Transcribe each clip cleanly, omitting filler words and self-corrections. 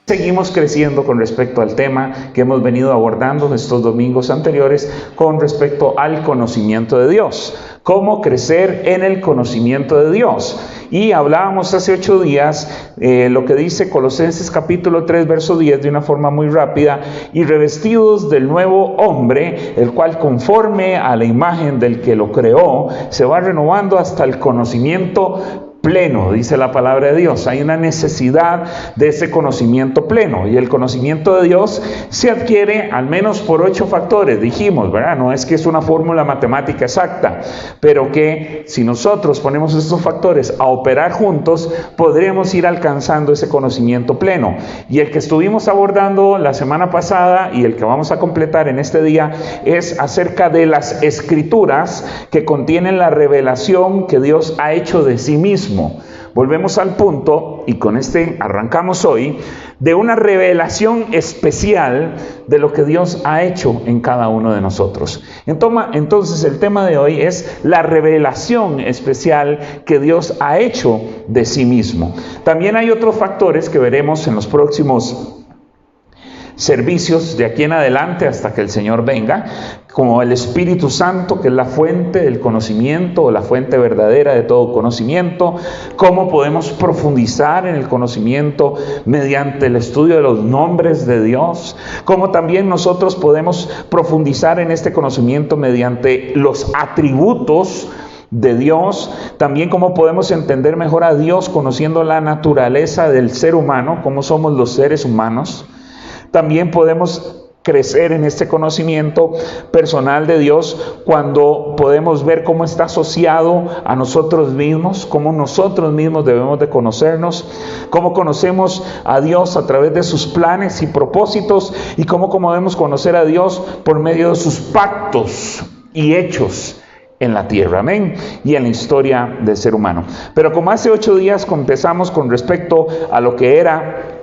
Seguimos creciendo con respecto al tema que hemos venido abordando en estos domingos anteriores con respecto al conocimiento de Dios. Cómo crecer en el conocimiento de Dios. Y hablábamos hace 8 días lo que dice Colosenses capítulo 3, verso 10 de una forma muy rápida. Y revestidos del nuevo hombre, el cual conforme a la imagen del que lo creó, se va renovando hasta el conocimiento pleno, dice la palabra de Dios. Hay una necesidad de ese conocimiento pleno, y el conocimiento de Dios se adquiere al menos por 8 factores, dijimos, ¿verdad? No es que es una fórmula matemática exacta, pero que si nosotros ponemos estos factores a operar juntos, podremos ir alcanzando ese conocimiento pleno. Y el que estuvimos abordando la semana pasada y el que vamos a completar en este día es acerca de las escrituras que contienen la revelación que Dios ha hecho de sí mismo. Volvemos al punto, y con este arrancamos hoy, de una revelación especial de lo que Dios ha hecho en cada uno de nosotros. Entonces el tema de hoy es la revelación especial que Dios ha hecho de sí mismo. También hay otros factores que veremos en los próximos servicios de aquí en adelante hasta que el Señor venga, como el Espíritu Santo, que es la fuente del conocimiento o la fuente verdadera de todo conocimiento. Cómo podemos profundizar en el conocimiento mediante el estudio de los nombres de Dios. Cómo también nosotros podemos profundizar en este conocimiento mediante los atributos de Dios. También cómo podemos entender mejor a Dios conociendo la naturaleza del ser humano, cómo somos los seres humanos. También podemos crecer en este conocimiento personal de Dios cuando podemos ver cómo está asociado a nosotros mismos, cómo nosotros mismos debemos de conocernos, cómo conocemos a Dios a través de sus planes y propósitos, y cómo podemos conocer a Dios por medio de sus pactos y hechos en la tierra, amén, y en la historia del ser humano. Pero como hace 8 días empezamos con respecto a lo que era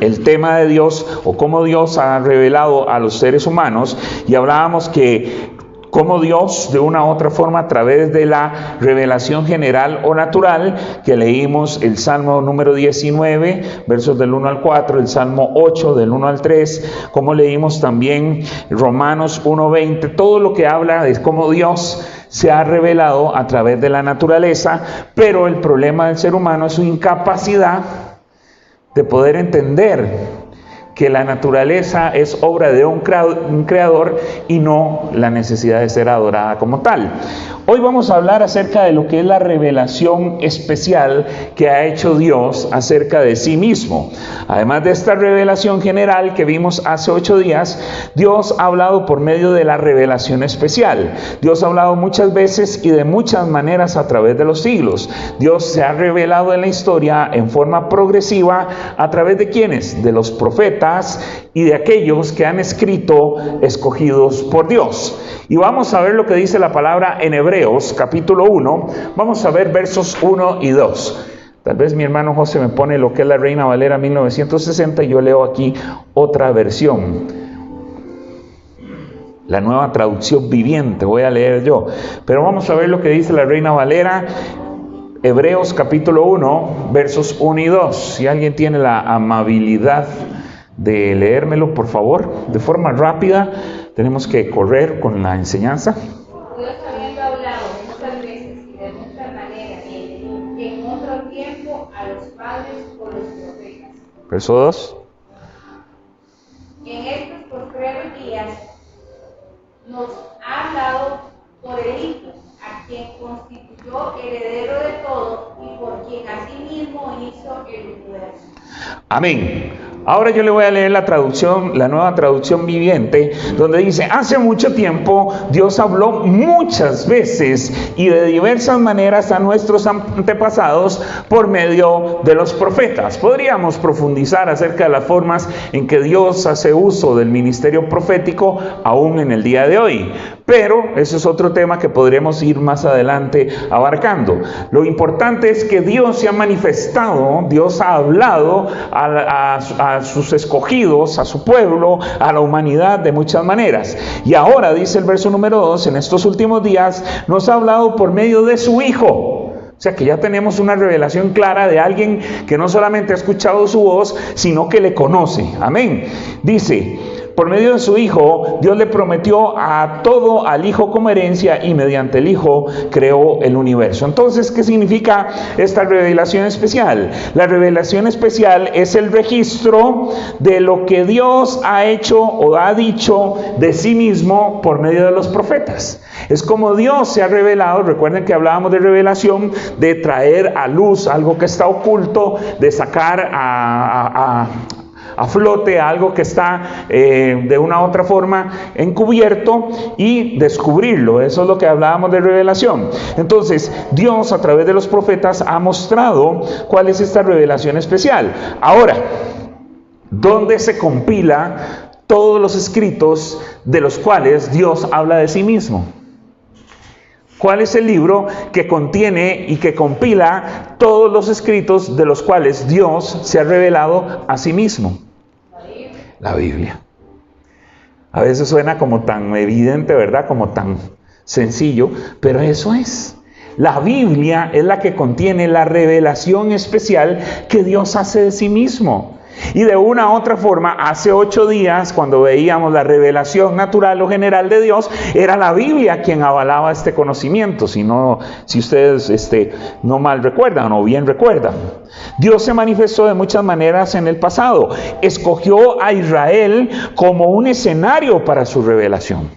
el tema de Dios, o cómo Dios ha revelado a los seres humanos, y hablábamos que cómo Dios de una u otra forma a través de la revelación general o natural, que leímos el Salmo número 19 versos del 1 al 4, el Salmo 8 del 1 al 3, como leímos también Romanos 1:20, todo lo que habla de cómo Dios se ha revelado a través de la naturaleza. Pero el problema del ser humano es su incapacidad de poder entender que la naturaleza es obra de un creador y no la necesidad de ser adorada como tal. Hoy vamos a hablar acerca de lo que es la revelación especial que ha hecho Dios acerca de sí mismo. Además de esta revelación general que vimos hace 8 días, Dios ha hablado por medio de la revelación especial. Dios ha hablado muchas veces y de muchas maneras a través de los siglos. Dios se ha revelado en la historia en forma progresiva a través de ¿quiénes? De los profetas y de aquellos que han escrito escogidos por Dios. Y vamos a ver lo que dice la palabra en Hebreos capítulo 1. Vamos a ver versos 1 y 2. Tal vez mi hermano José me pone lo que es la Reina Valera 1960 y yo leo aquí otra versión, la nueva traducción viviente, voy a leer yo. Pero vamos a ver lo que dice la Reina Valera, Hebreos capítulo 1, versos 1 y 2. Si alguien tiene la amabilidad de leérmelo, por favor, de forma rápida. Tenemos que correr con la enseñanza. Dios, habiendo hablado muchas veces y de muchas maneras y en otro tiempo a los padres por los profetas. Verso 2. En estos postreros días nos ha hablado por el Hijo, a quien constituyó heredero de todo y por quien asimismo hizo el universo. Amén. Ahora yo le voy a leer la traducción, la nueva traducción viviente, donde dice: hace mucho tiempo Dios habló muchas veces y de diversas maneras a nuestros antepasados por medio de los profetas. Podríamos profundizar acerca de las formas en que Dios hace uso del ministerio profético aún en el día de hoy, pero eso es otro tema que podremos ir más adelante abarcando. Lo importante es que Dios se ha manifestado, Dios ha hablado a sus escogidos, a su pueblo, a la humanidad de muchas maneras. Y ahora dice el verso número 2, en estos últimos días nos ha hablado por medio de su Hijo. O sea que ya tenemos una revelación clara de alguien que no solamente ha escuchado su voz, sino que le conoce. Amén. Dice, por medio de su Hijo, Dios le prometió a todo al Hijo como herencia y mediante el Hijo creó el universo. Entonces, ¿qué significa esta revelación especial? La revelación especial es el registro de lo que Dios ha hecho o ha dicho de sí mismo por medio de los profetas. Es como Dios se ha revelado. Recuerden que hablábamos de revelación, de traer a luz algo que está oculto, de sacar a flote algo que está de una u otra forma encubierto y descubrirlo. Eso es lo que hablábamos de revelación. Entonces, Dios a través de los profetas ha mostrado cuál es esta revelación especial. Ahora, ¿dónde se compila todos los escritos de los cuales Dios habla de sí mismo? ¿Cuál es el libro que contiene y que compila todos los escritos de los cuales Dios se ha revelado a sí mismo? La Biblia. A veces suena como tan evidente, ¿verdad? Como tan sencillo, pero eso es. La Biblia es la que contiene la revelación especial que Dios hace de sí mismo. Y de una u otra forma, hace 8 días, cuando veíamos la revelación natural o general de Dios, era la Biblia quien avalaba este conocimiento. Si ustedes no mal recuerdan o bien recuerdan. Dios se manifestó de muchas maneras en el pasado. Escogió a Israel como un escenario para su revelación.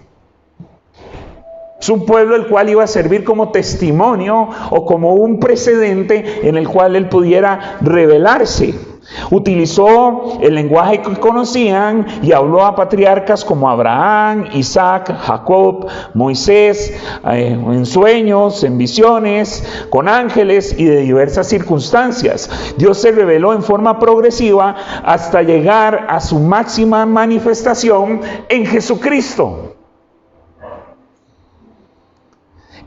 Es un pueblo el cual iba a servir como testimonio o como un precedente en el cual él pudiera revelarse. Utilizó el lenguaje que conocían y habló a patriarcas como Abraham, Isaac, Jacob, Moisés, en sueños, en visiones, con ángeles y de diversas circunstancias. Dios se reveló en forma progresiva hasta llegar a su máxima manifestación en Jesucristo.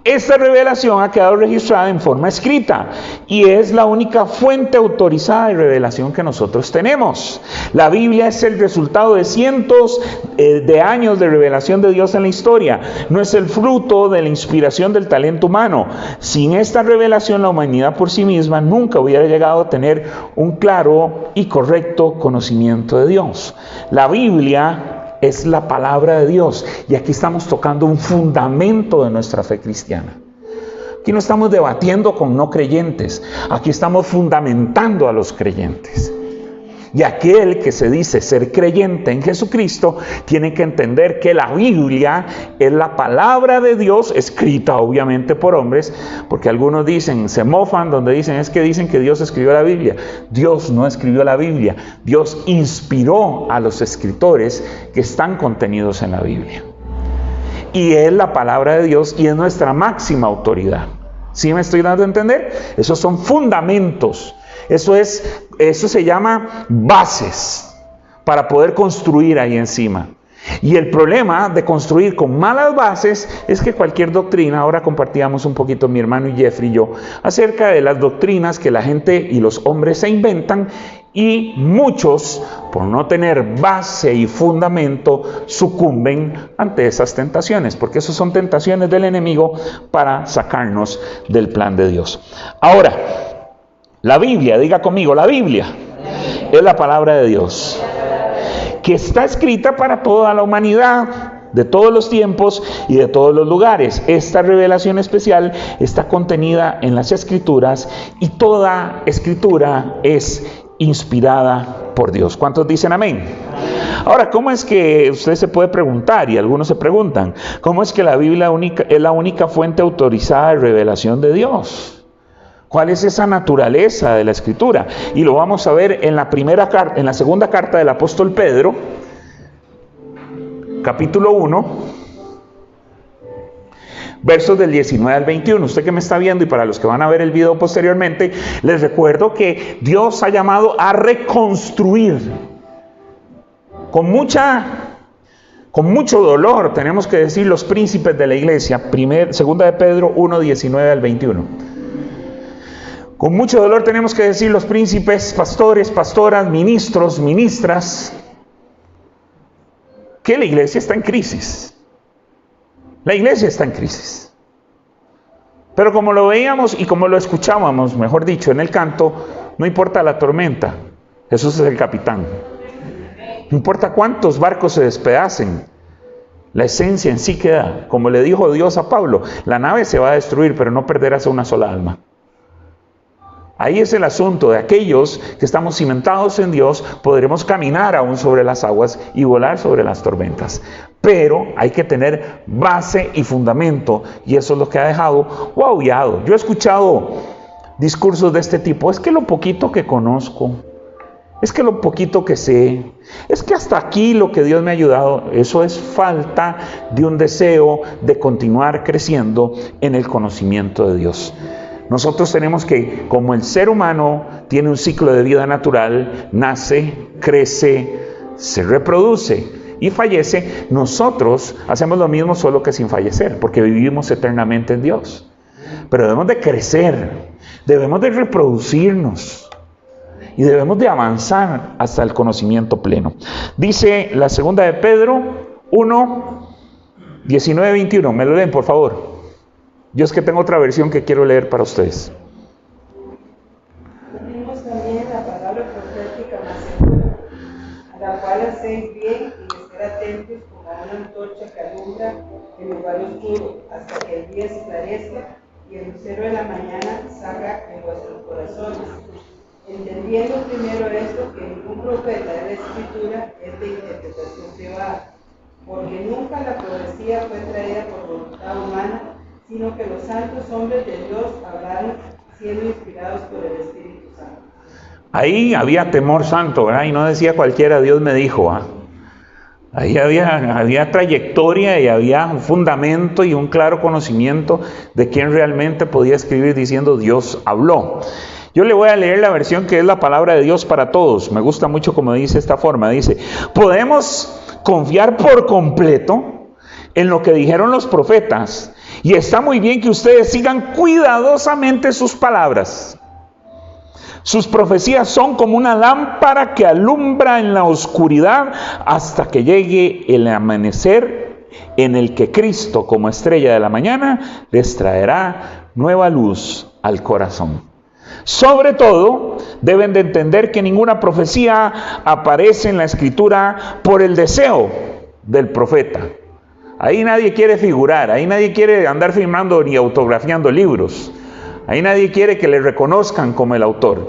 Esta revelación ha quedado registrada en forma escrita y es la única fuente autorizada de revelación que nosotros tenemos. La Biblia es el resultado de cientos de años de revelación de Dios en la historia. No es el fruto de la inspiración del talento humano. Sin esta revelación, la humanidad por sí misma nunca hubiera llegado a tener un claro y correcto conocimiento de Dios. La Biblia es la palabra de Dios. Y aquí estamos tocando un fundamento de nuestra fe cristiana. Aquí no estamos debatiendo con no creyentes. Aquí estamos fundamentando a los creyentes. Y aquel que se dice ser creyente en Jesucristo tiene que entender que la Biblia es la palabra de Dios, escrita obviamente por hombres, porque algunos dicen, se mofan donde dicen que Dios escribió la Biblia. Dios no escribió la Biblia. Dios inspiró a los escritores que están contenidos en la Biblia. Y es la palabra de Dios y es nuestra máxima autoridad. ¿Sí me estoy dando a entender? Esos son fundamentos. Eso se llama bases para poder construir ahí encima. Y el problema de construir con malas bases es que cualquier doctrina, ahora compartíamos un poquito mi hermano y Jeffrey y yo, acerca de las doctrinas que la gente y los hombres se inventan, y muchos, por no tener base y fundamento, sucumben ante esas tentaciones, porque esas son tentaciones del enemigo para sacarnos del plan de Dios. Ahora, la Biblia, diga conmigo, la Biblia es la palabra de Dios, que está escrita para toda la humanidad, de todos los tiempos y de todos los lugares. Esta revelación especial está contenida en las Escrituras y toda Escritura es inspirada por Dios. ¿Cuántos dicen amén? Ahora, ¿cómo es que usted se puede preguntar, y algunos se preguntan, cómo es que la Biblia es la única fuente autorizada de revelación de Dios? ¿Cuál es esa naturaleza de la Escritura? Y lo vamos a ver en la segunda carta del apóstol Pedro, capítulo 1, versos del 19 al 21. Usted que me está viendo y para los que van a ver el video posteriormente, les recuerdo que Dios ha llamado a reconstruir con mucho dolor, tenemos que decir, los príncipes de la iglesia. Segunda de Pedro 1, 19 al 21. Con mucho dolor tenemos que decir los príncipes, pastores, pastoras, ministros, ministras, que la iglesia está en crisis. La iglesia está en crisis. Pero como lo veíamos y como lo escuchábamos, mejor dicho, en el canto, no importa la tormenta, Jesús es el capitán. No importa cuántos barcos se despedacen, la esencia en sí queda. Como le dijo Dios a Pablo, la nave se va a destruir, pero no perderás a una sola alma. Ahí es el asunto de aquellos que estamos cimentados en Dios, podremos caminar aún sobre las aguas y volar sobre las tormentas. Pero hay que tener base y fundamento, y eso es lo que ha dejado guaullado. Yo he escuchado discursos de este tipo: es que lo poquito que conozco, es que lo poquito que sé, es que hasta aquí lo que Dios me ha ayudado. Eso es falta de un deseo de continuar creciendo en el conocimiento de Dios. Nosotros tenemos que, como el ser humano tiene un ciclo de vida natural, nace, crece, se reproduce y fallece, nosotros hacemos lo mismo, solo que sin fallecer, porque vivimos eternamente en Dios. Pero debemos de crecer, debemos de reproducirnos y debemos de avanzar hasta el conocimiento pleno. Dice la segunda de Pedro 1, 19-21. ¿Me lo leen, por favor? Yo es que tengo otra versión que quiero leer para ustedes. Tenemos también la palabra profética más segura, a la cual hacéis bien y estar atentos como a una antorcha que alumbra en lugar oscuro, hasta que el día esclarezca y el lucero de la mañana salga en vuestros corazones. Entendiendo primero esto, que ningún profeta de la Escritura es de interpretación privada, porque nunca la profecía fue traída por voluntad humana, sino que los santos hombres de Dios hablaron siendo inspirados por el Espíritu Santo. Ahí había temor santo, ¿verdad? Y no decía cualquiera, Dios me dijo, ¿ah? Ahí había trayectoria y había un fundamento y un claro conocimiento de quién realmente podía escribir diciendo Dios habló. Yo le voy a leer la versión que es la palabra de Dios para todos. Me gusta mucho como dice esta forma. Dice: podemos confiar por completo en lo que dijeron los profetas. Y está muy bien que ustedes sigan cuidadosamente sus palabras. Sus profecías son como una lámpara que alumbra en la oscuridad hasta que llegue el amanecer, en el que Cristo, como estrella de la mañana, les traerá nueva luz al corazón. Sobre todo, deben de entender que ninguna profecía aparece en la Escritura por el deseo del profeta. Ahí nadie quiere figurar, ahí nadie quiere andar firmando ni autografiando libros. Ahí nadie quiere que le reconozcan como el autor.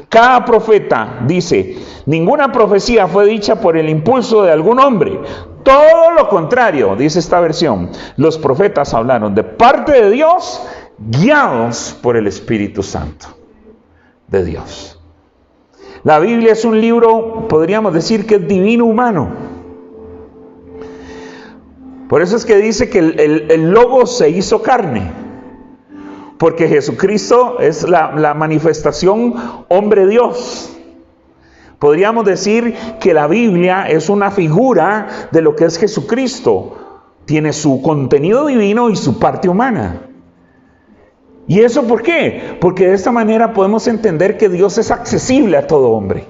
Cada profeta dice: ninguna profecía fue dicha por el impulso de algún hombre. Todo lo contrario, dice esta versión. Los profetas hablaron de parte de Dios, guiados por el Espíritu Santo de Dios. La Biblia es un libro, podríamos decir que es divino humano. Por eso es que dice que el Logos se hizo carne, porque Jesucristo es la manifestación hombre-Dios. Podríamos decir que la Biblia es una figura de lo que es Jesucristo. Tiene su contenido divino y su parte humana. ¿Y eso por qué? Porque de esta manera podemos entender que Dios es accesible a todo hombre.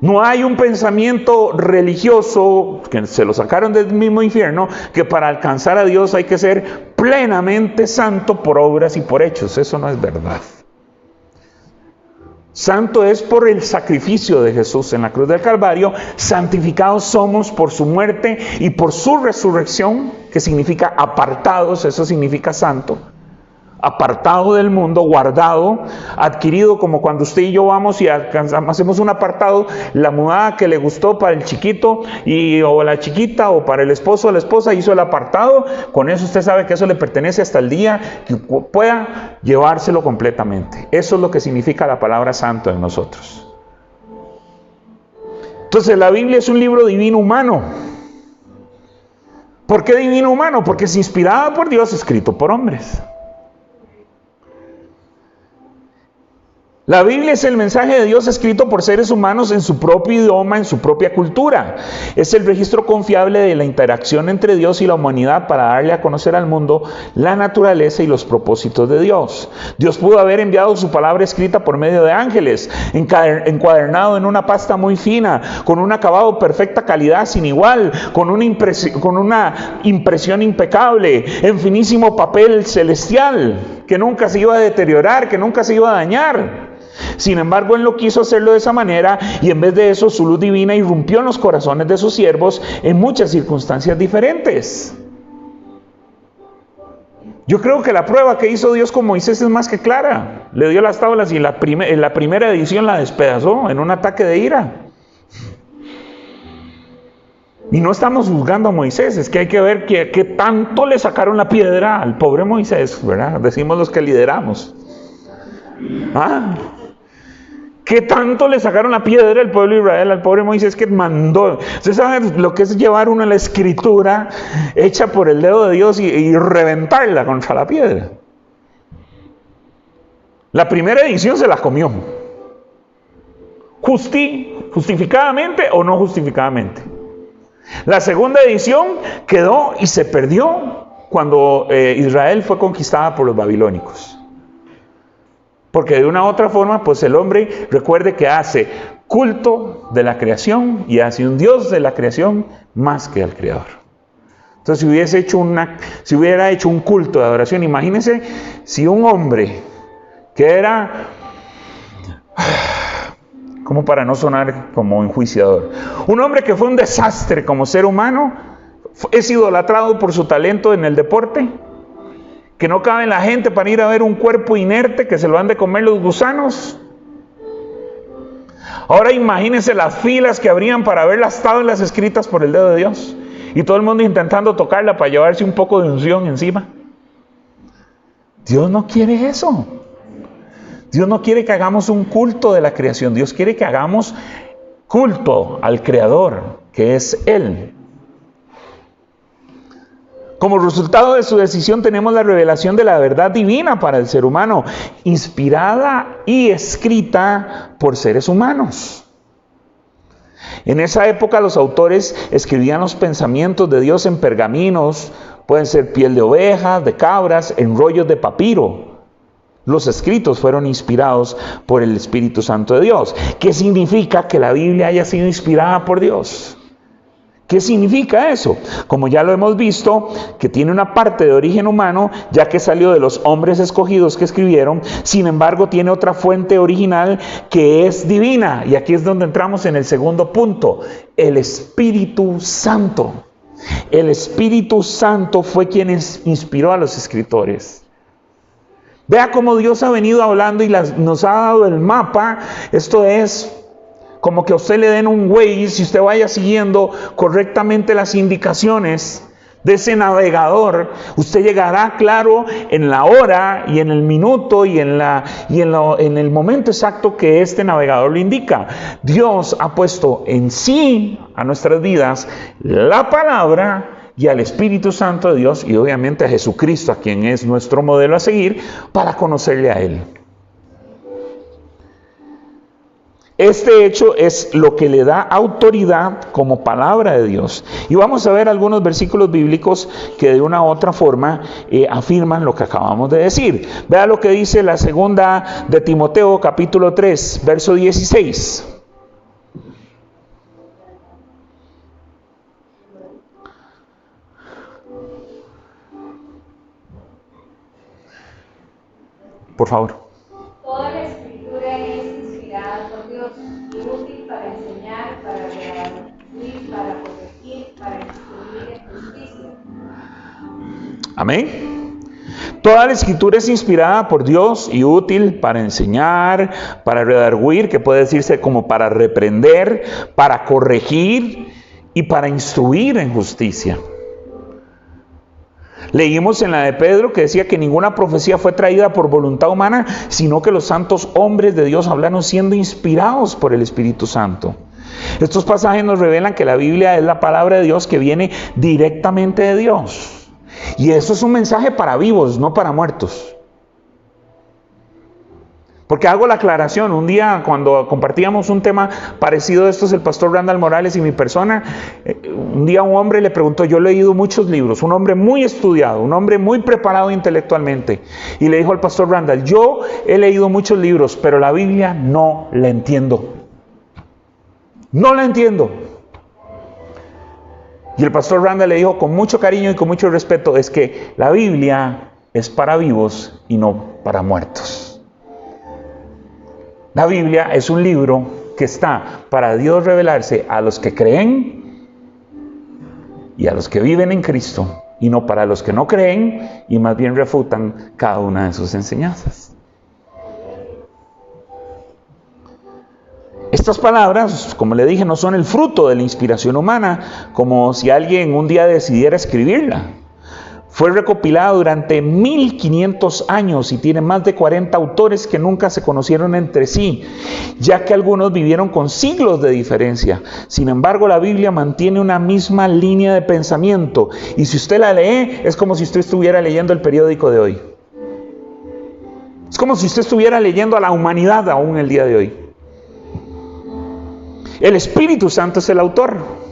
No hay un pensamiento religioso, que se lo sacaron del mismo infierno, que para alcanzar a Dios hay que ser plenamente santo por obras y por hechos. Eso no es verdad. Santo es por el sacrificio de Jesús en la cruz del Calvario. Santificados somos por su muerte y por su resurrección, que significa apartados, eso significa santo. Apartado del mundo, guardado, adquirido, como cuando usted y yo vamos y hacemos un apartado, la mudada que le gustó para el chiquito o la chiquita, o para el esposo o la esposa, hizo el apartado. Con eso usted sabe que eso le pertenece hasta el día que pueda llevárselo completamente. Eso es lo que significa la palabra santo en nosotros. Entonces la Biblia es un libro divino humano. ¿Por qué divino humano? Porque es inspirada por Dios, escrito por hombres. La Biblia es el mensaje de Dios escrito por seres humanos en su propio idioma, en su propia cultura. Es el registro confiable de la interacción entre Dios y la humanidad para darle a conocer al mundo la naturaleza y los propósitos de Dios. Dios pudo haber enviado su palabra escrita por medio de ángeles, encuadernado en una pasta muy fina, con un acabado perfecta calidad sin igual, con una impresión impecable, en finísimo papel celestial, que nunca se iba a deteriorar, que nunca se iba a dañar. Sin embargo, Él no quiso hacerlo de esa manera y en vez de eso su luz divina irrumpió en los corazones de sus siervos en muchas circunstancias diferentes. Yo creo que la prueba que hizo Dios con Moisés es más que clara. Le dio las tablas y en la primera edición la despedazó en un ataque de ira. Y no estamos juzgando a Moisés, es que hay que ver qué tanto le sacaron la piedra al pobre Moisés, ¿verdad? Decimos los que lideramos. ¿Qué tanto le sacaron la piedra al pueblo de Israel al pobre Moisés que mandó? ¿Usted sabe lo que es llevar una la escritura hecha por el dedo de Dios y reventarla contra la piedra? La primera edición se la comió. ¿Justificadamente o no justificadamente? La segunda edición quedó y se perdió cuando Israel fue conquistada por los babilónicos. Porque de una u otra forma, pues el hombre, recuerde que hace culto de la creación y hace un Dios de la creación más que al Creador. Entonces, si hubiera hecho un culto de adoración, imagínense si un hombre que era, como para no sonar como enjuiciador, un hombre que fue un desastre como ser humano, es idolatrado por su talento en el deporte, que no cabe en la gente para ir a ver un cuerpo inerte que se lo han de comer los gusanos. Ahora imagínense las filas que habrían para ver las tablas escritas por el dedo de Dios y todo el mundo intentando tocarla para llevarse un poco de unción encima. Dios no quiere eso. Dios no quiere que hagamos un culto de la creación. Dios quiere que hagamos culto al Creador, que es Él. Como resultado de su decisión tenemos la revelación de la verdad divina para el ser humano, inspirada y escrita por seres humanos. En esa época los autores escribían los pensamientos de Dios en pergaminos, pueden ser piel de ovejas, de cabras, en rollos de papiro. Los escritos fueron inspirados por el Espíritu Santo de Dios. ¿Qué significa que la Biblia haya sido inspirada por Dios? ¿Qué significa eso? Como ya lo hemos visto, que tiene una parte de origen humano, ya que salió de los hombres escogidos que escribieron, sin embargo tiene otra fuente original que es divina. Y aquí es donde entramos en el segundo punto, el Espíritu Santo. El Espíritu Santo fue quien inspiró a los escritores. Vea cómo Dios ha venido hablando y nos ha dado el mapa. Esto es como que a usted le den un Waze y usted vaya siguiendo correctamente las indicaciones de ese navegador. Usted llegará claro en la hora y en el minuto y en el momento exacto que este navegador lo indica. Dios ha puesto en sí a nuestras vidas la palabra y al Espíritu Santo de Dios y obviamente a Jesucristo, a quien es nuestro modelo a seguir, para conocerle a Él. Este hecho es lo que le da autoridad como palabra de Dios. Y vamos a ver algunos versículos bíblicos que de una u otra forma afirman lo que acabamos de decir. Vea lo que dice la segunda de Timoteo, capítulo 3, verso 16. Por favor. Toda la escritura es inspirada por Dios y útil para enseñar, para redarguir, para corregir, para instruir en justicia. Amén. Toda la escritura es inspirada por Dios y útil para enseñar, para redarguir, que puede decirse como para reprender, para corregir y para instruir en justicia. Leímos en la de Pedro que decía que ninguna profecía fue traída por voluntad humana, sino que los santos hombres de Dios hablaron siendo inspirados por el Espíritu Santo. Estos pasajes nos revelan que la Biblia es la palabra de Dios que viene directamente de Dios. Y eso es un mensaje para vivos, no para muertos. Porque hago la aclaración, un día cuando compartíamos un tema parecido a estos, el pastor Randall Morales y mi persona, un día un hombre le preguntó, yo he leído muchos libros, un hombre muy estudiado, un hombre muy preparado intelectualmente, y le dijo al pastor Randall, yo he leído muchos libros, pero la Biblia no la entiendo. No la entiendo. Y el pastor Randall le dijo con mucho cariño y con mucho respeto, es que la Biblia es para vivos y no para muertos. La Biblia es un libro que está para Dios revelarse a los que creen y a los que viven en Cristo, y no para los que no creen y más bien refutan cada una de sus enseñanzas. Estas palabras, como le dije, no son el fruto de la inspiración humana, como si alguien un día decidiera escribirla. Fue recopilado durante 1500 años y tiene más de 40 autores que nunca se conocieron entre sí, ya que algunos vivieron con siglos de diferencia. Sin embargo, la Biblia mantiene una misma línea de pensamiento, y si usted la lee, es como si usted estuviera leyendo el periódico de hoy. Es como si usted estuviera leyendo a la humanidad aún el día de hoy. El Espíritu Santo es el autor.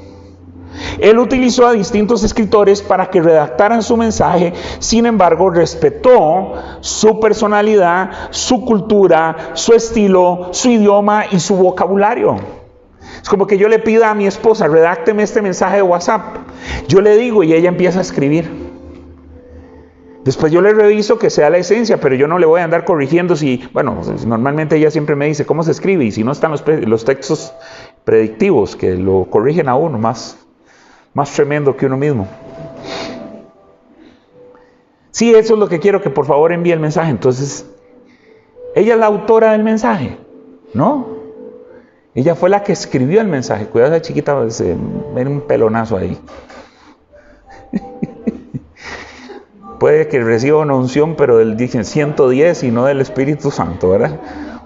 Él utilizó a distintos escritores para que redactaran su mensaje, sin embargo, respetó su personalidad, su cultura, su estilo, su idioma y su vocabulario. Es como que yo le pida a mi esposa, redácteme este mensaje de WhatsApp. Yo le digo y ella empieza a escribir. Después yo le reviso que sea la esencia, pero yo no le voy a andar corrigiendo si, bueno, normalmente ella siempre me dice cómo se escribe, y si no están los textos predictivos que lo corrigen a uno más tremendo que uno mismo. Sí, eso es lo que quiero, que por favor envíe el mensaje. Entonces, ella es la autora del mensaje, ¿no? Ella fue la que escribió el mensaje. Cuidado, esa chiquita, ven un pelonazo ahí. Puede que reciba una unción, pero del 110 y no del Espíritu Santo, ¿verdad?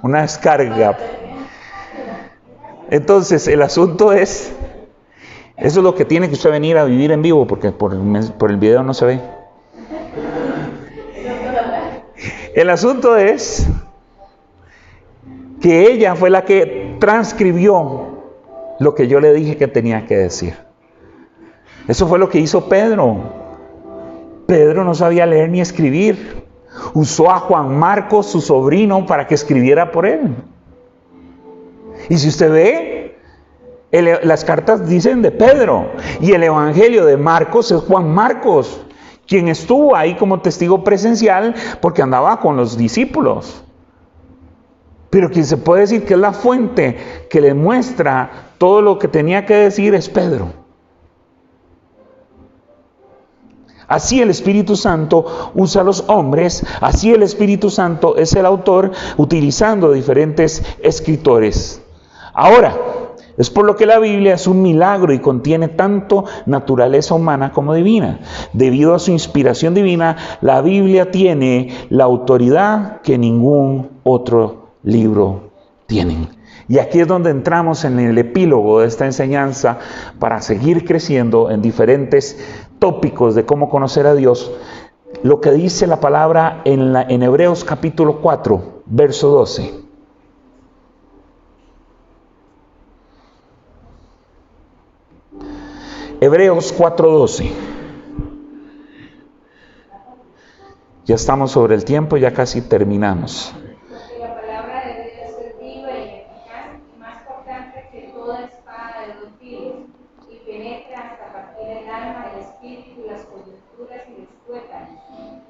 Una descarga. Entonces, el asunto es, eso es lo que tiene que usted venir a vivir en vivo, porque por el video no se ve. El asunto es que ella fue la que transcribió lo que yo le dije que tenía que decir. Eso fue lo que hizo Pedro. Pedro no sabía leer ni escribir. Usó a Juan Marcos, su sobrino, para que escribiera por él. Y si usted ve, las cartas dicen de Pedro, y el evangelio de Marcos es Juan Marcos, quien estuvo ahí como testigo presencial porque andaba con los discípulos. Pero quien se puede decir que es la fuente que le muestra todo lo que tenía que decir es Pedro. Así el Espíritu Santo usa a los hombres, así el Espíritu Santo es el autor, utilizando diferentes escritores. Ahora, es por lo que la Biblia es un milagro y contiene tanto naturaleza humana como divina. Debido a su inspiración divina, la Biblia tiene la autoridad que ningún otro libro tiene. Y aquí es donde entramos en el epílogo de esta enseñanza para seguir creciendo en diferentes tópicos de cómo conocer a Dios. Lo que dice la palabra en Hebreos capítulo 4, verso 12. Hebreos 4:12. Ya estamos sobre el tiempo, ya casi terminamos. Porque la palabra de Dios es viva y eficaz y más cortante que toda espada de dos filos, y penetra hasta partir el alma, el espíritu, las coyunturas y los tuétanos,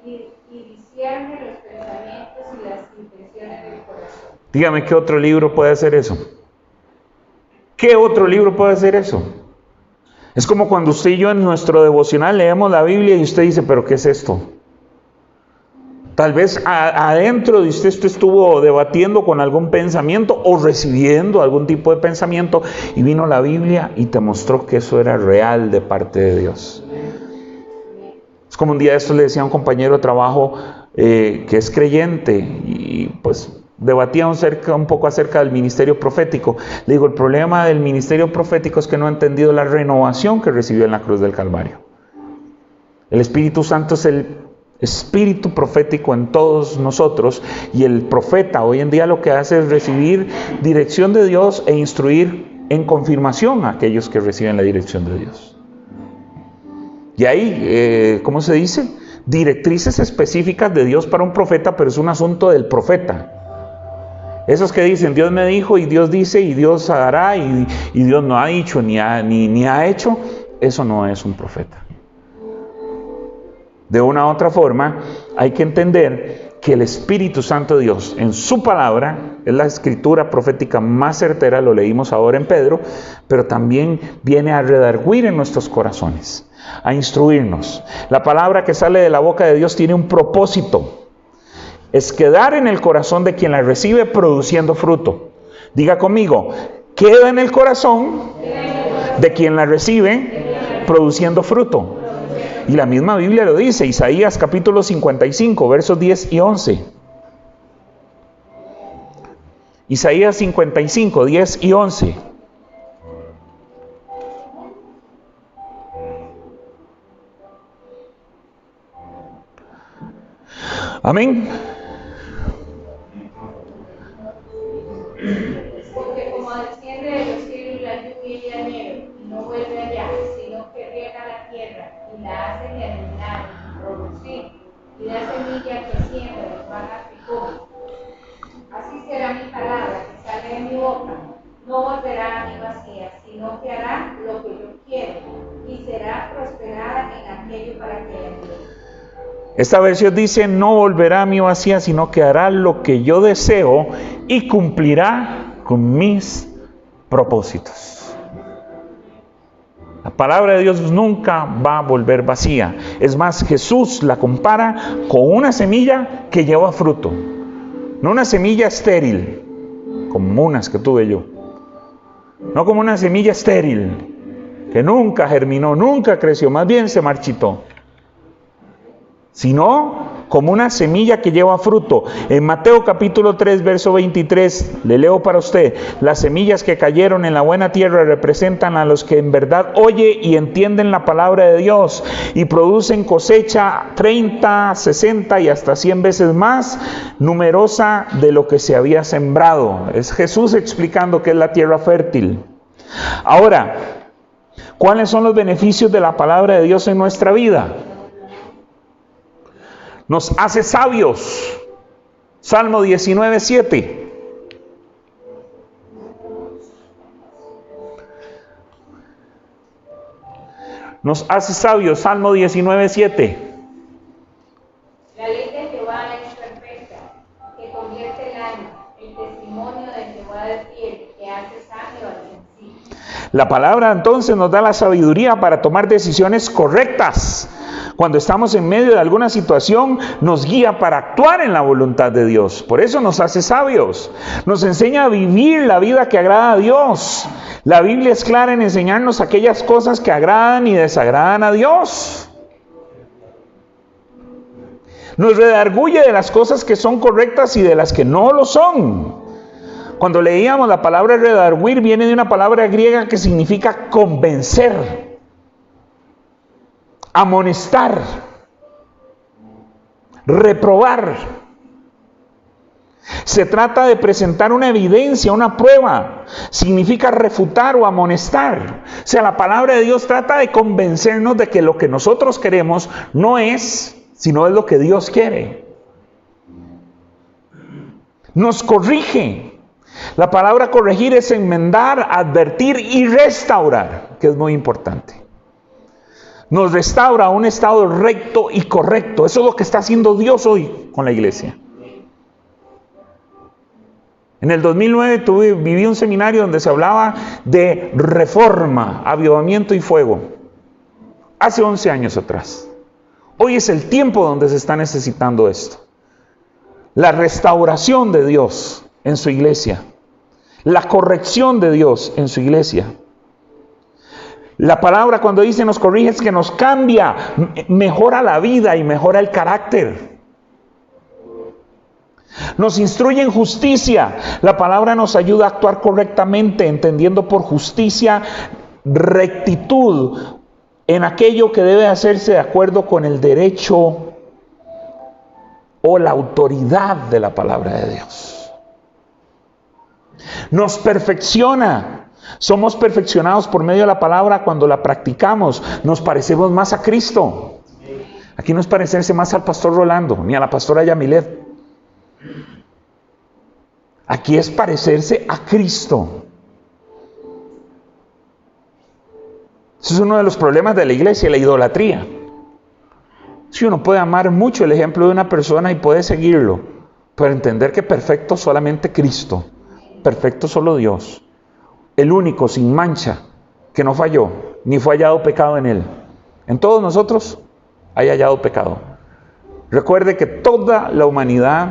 y discierne los pensamientos y las intenciones del corazón. Dígame, ¿qué otro libro puede hacer eso? ¿Qué otro libro puede hacer eso? Es como cuando usted y yo en nuestro devocional leemos la Biblia y usted dice, ¿pero qué es esto? Tal vez adentro de usted estuvo debatiendo con algún pensamiento o recibiendo algún tipo de pensamiento y vino la Biblia y te mostró que eso era real de parte de Dios. Es como un día de esto le decía a un compañero de trabajo que es creyente y pues debatía un poco acerca del ministerio profético. Le digo, el problema del ministerio profético es que no ha entendido la renovación que recibió en la cruz del Calvario. El Espíritu Santo es espíritu profético en todos nosotros, y el profeta hoy en día lo que hace es recibir dirección de Dios e instruir en confirmación a aquellos que reciben la dirección de Dios. Y hay, ¿cómo se dice? Directrices específicas de Dios para un profeta, pero es un asunto del profeta. Esos que dicen, Dios me dijo, y Dios dice, y Dios hará, y Dios no ha dicho, ni ha hecho, eso no es un profeta. De una u otra forma, hay que entender que el Espíritu Santo de Dios, en su palabra, es la escritura profética más certera, lo leímos ahora en Pedro, pero también viene a redarguir en nuestros corazones, a instruirnos. La palabra que sale de la boca de Dios tiene un propósito. Es quedar en el corazón de quien la recibe produciendo fruto. Diga conmigo, queda en el corazón de quien la recibe produciendo fruto. Y la misma Biblia lo dice, Isaías capítulo 55, versos 10 y 11. Isaías 55, 10 y 11. Amén. Porque como desciende de los cielos la lluvia y la nieve, y no vuelve allá, sino que riega la tierra y la hace germinar y producir, y da semilla que siembra y paga que come. Así será mi palabra que sale de mi boca, no volverá a mí vacía, sino que hará lo que yo quiero, y será prosperada en aquello para que la envíe. Esta versión dice, no volverá a mí vacía, sino que hará lo que yo deseo y cumplirá con mis propósitos. La palabra de Dios nunca va a volver vacía. Es más, Jesús la compara con una semilla que lleva fruto. No una semilla estéril, como unas que tuve yo. No como una semilla estéril, que nunca germinó, nunca creció, más bien se marchitó. Sino como una semilla que lleva fruto. En Mateo capítulo 3, verso 23, le leo para usted: las semillas que cayeron en la buena tierra representan a los que en verdad oyen y entienden la palabra de Dios y producen cosecha 30, 60 y hasta 100 veces más numerosa de lo que se había sembrado. Es Jesús explicando qué es la tierra fértil. Ahora, ¿cuáles son los beneficios de la palabra de Dios en nuestra vida? Nos hace sabios. Salmo 19, 7. Nos hace sabios. Salmo 19, 7. La ley de Jehová es perfecta, que convierte el alma. El testimonio de Jehová es fiel, que hace sabio al sencillo. La palabra entonces nos da la sabiduría para tomar decisiones correctas. Cuando estamos en medio de alguna situación, nos guía para actuar en la voluntad de Dios. Por eso nos hace sabios. Nos enseña a vivir la vida que agrada a Dios. La Biblia es clara en enseñarnos aquellas cosas que agradan y desagradan a Dios. Nos redarguye de las cosas que son correctas y de las que no lo son. Cuando leíamos la palabra redarguir, viene de una palabra griega que significa convencer, amonestar, reprobar. Se trata de presentar una evidencia, una prueba. Significa refutar o amonestar. O sea, la palabra de Dios trata de convencernos de que lo que nosotros queremos no es, sino es lo que Dios quiere. Nos corrige. La palabra corregir es enmendar, advertir y restaurar, que es muy importante. Nos restaura a un estado recto y correcto. Eso es lo que está haciendo Dios hoy con la iglesia. En el 2009 viví un seminario donde se hablaba de reforma, avivamiento y fuego. Hace 11 años atrás. Hoy es el tiempo donde se está necesitando esto. La restauración de Dios en su iglesia. La corrección de Dios en su iglesia. La palabra cuando dice nos corrige es que nos cambia, mejora la vida y mejora el carácter. Nos instruye en justicia. La palabra nos ayuda a actuar correctamente, entendiendo por justicia rectitud en aquello que debe hacerse de acuerdo con el derecho o la autoridad de la palabra de Dios. Nos perfecciona. Somos perfeccionados por medio de la palabra cuando la practicamos. Nos parecemos más a Cristo. Aquí no es parecerse más al pastor Rolando, ni a la pastora Yamilet. Aquí es parecerse a Cristo. Ese es uno de los problemas de la iglesia, la idolatría. Si uno puede amar mucho el ejemplo de una persona y puede seguirlo, pero entender que perfecto solamente Cristo, perfecto solo Dios, el único sin mancha, que no falló, ni fue hallado pecado en él. En todos nosotros hay hallado pecado. Recuerde que toda la humanidad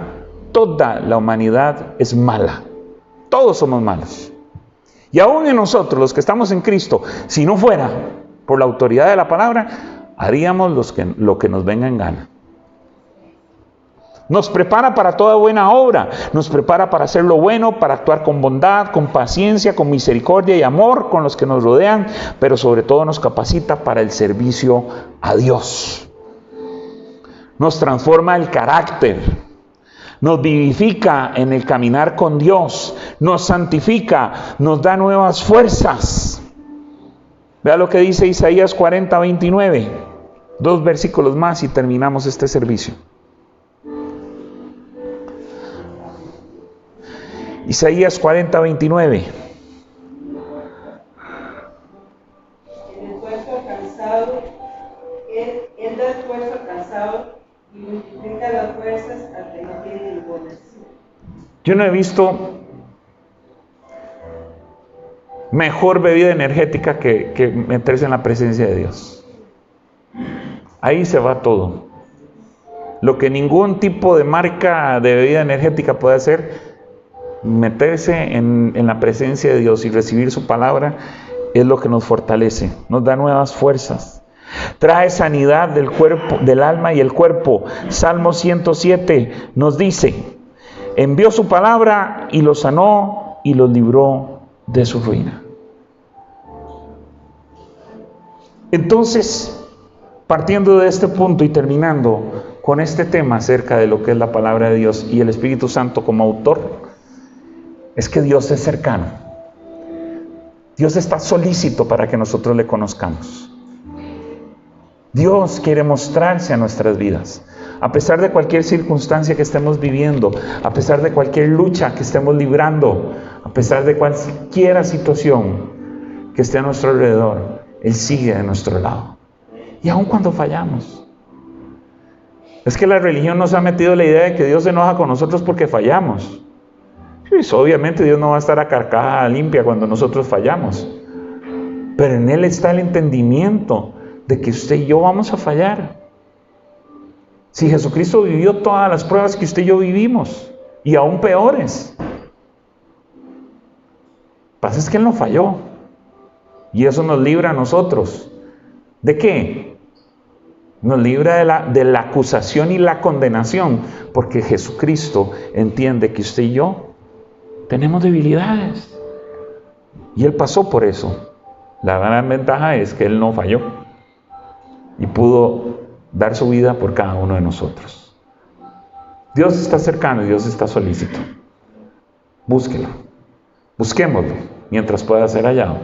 es mala. Todos somos malos. Y aún en nosotros, los que estamos en Cristo, si no fuera por la autoridad de la palabra, haríamos lo que nos venga en gana. Nos prepara para toda buena obra, nos prepara para hacer lo bueno, para actuar con bondad, con paciencia, con misericordia y amor con los que nos rodean, pero sobre todo nos capacita para el servicio a Dios. Nos transforma el carácter, nos vivifica en el caminar con Dios, nos santifica, nos da nuevas fuerzas. Vea lo que dice Isaías 40:29, 2 versículos más y terminamos este servicio. Isaías 40:29. El esfuerzo alcanzado, él da esfuerzo alcanzado y multiplica las fuerzas al que no tiene ninguna. Yo no he visto mejor bebida energética que meterse en la presencia de Dios. Ahí se va todo. Lo que ningún tipo de marca de bebida energética puede hacer, meterse en la presencia de Dios y recibir su palabra, es lo que nos fortalece, nos da nuevas fuerzas, trae sanidad del cuerpo, del alma y el cuerpo. Salmo 107 nos dice: envió su palabra y los sanó y los libró de su ruina. Entonces, partiendo de este punto y terminando con este tema acerca de lo que es la palabra de Dios y el Espíritu Santo como autor, es que Dios es cercano. Dios está solícito para que nosotros le conozcamos. Dios quiere mostrarse a nuestras vidas. A pesar de cualquier circunstancia que estemos viviendo, a pesar de cualquier lucha que estemos librando, a pesar de cualquier situación que esté a nuestro alrededor, Él sigue de nuestro lado. Y aun cuando fallamos. Es que la religión nos ha metido la idea de que Dios se enoja con nosotros porque fallamos. Pues obviamente Dios no va a estar a carcajada limpia cuando nosotros fallamos. Pero en Él está el entendimiento de que usted y yo vamos a fallar. Si Jesucristo vivió todas las pruebas que usted y yo vivimos, y aún peores. Lo que pasa es que Él no falló. Y eso nos libra a nosotros. ¿De qué? Nos libra de la acusación y la condenación. Porque Jesucristo entiende que usted y yo tenemos debilidades. Y Él pasó por eso. La gran ventaja es que Él no falló. Y pudo dar su vida por cada uno de nosotros. Dios está cercano y Dios está solícito. Búsquelo. Busquémoslo mientras pueda ser hallado.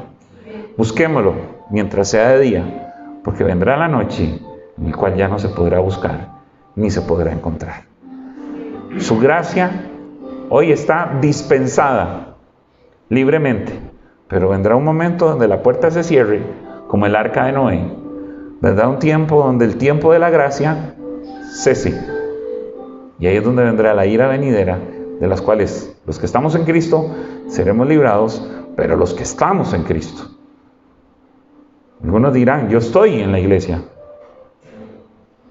Busquémoslo mientras sea de día. Porque vendrá la noche en la cual ya no se podrá buscar ni se podrá encontrar. Su gracia hoy está dispensada libremente, pero vendrá un momento donde la puerta se cierre, como el arca de Noé. Vendrá un tiempo donde el tiempo de la gracia cese. Y ahí es donde vendrá la ira venidera, de las cuales los que estamos en Cristo seremos librados, pero los que estamos en Cristo. Algunos dirán: yo estoy en la iglesia.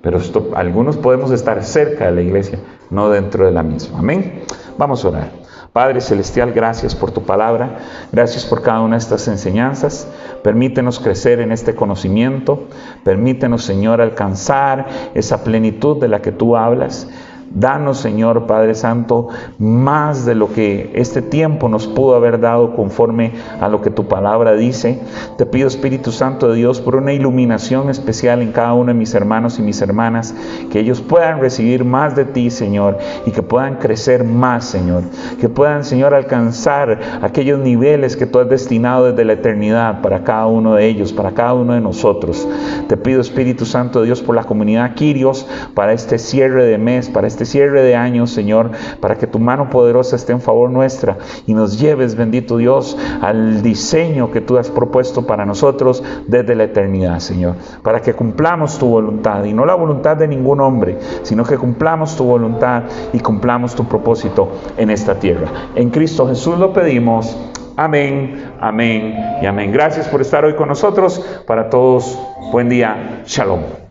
Pero algunos podemos estar cerca de la iglesia, no dentro de la misma. Amén. Vamos a orar. Padre Celestial, gracias por tu palabra. Gracias por cada una de estas enseñanzas. Permítenos crecer en este conocimiento. Permítenos, Señor, alcanzar esa plenitud de la que tú hablas. Danos, Señor Padre Santo, más de lo que este tiempo nos pudo haber dado conforme a lo que tu palabra dice. Te pido, Espíritu Santo de Dios, por una iluminación especial en cada uno de mis hermanos y mis hermanas, que ellos puedan recibir más de ti, Señor, y que puedan crecer más, Señor, que puedan, Señor, alcanzar aquellos niveles que tú has destinado desde la eternidad para cada uno de ellos, para cada uno de nosotros. Te pido, Espíritu Santo de Dios, por la comunidad Quirios, para este cierre de mes, para este cierre de año, Señor, para que tu mano poderosa esté en favor nuestra y nos lleves, bendito Dios, al diseño que tú has propuesto para nosotros desde la eternidad, Señor, para que cumplamos tu voluntad y no la voluntad de ningún hombre, sino que cumplamos tu voluntad y cumplamos tu propósito en esta tierra. En Cristo Jesús lo pedimos. Amén, amén y amén. Gracias por estar hoy con nosotros. Para todos, buen día. Shalom.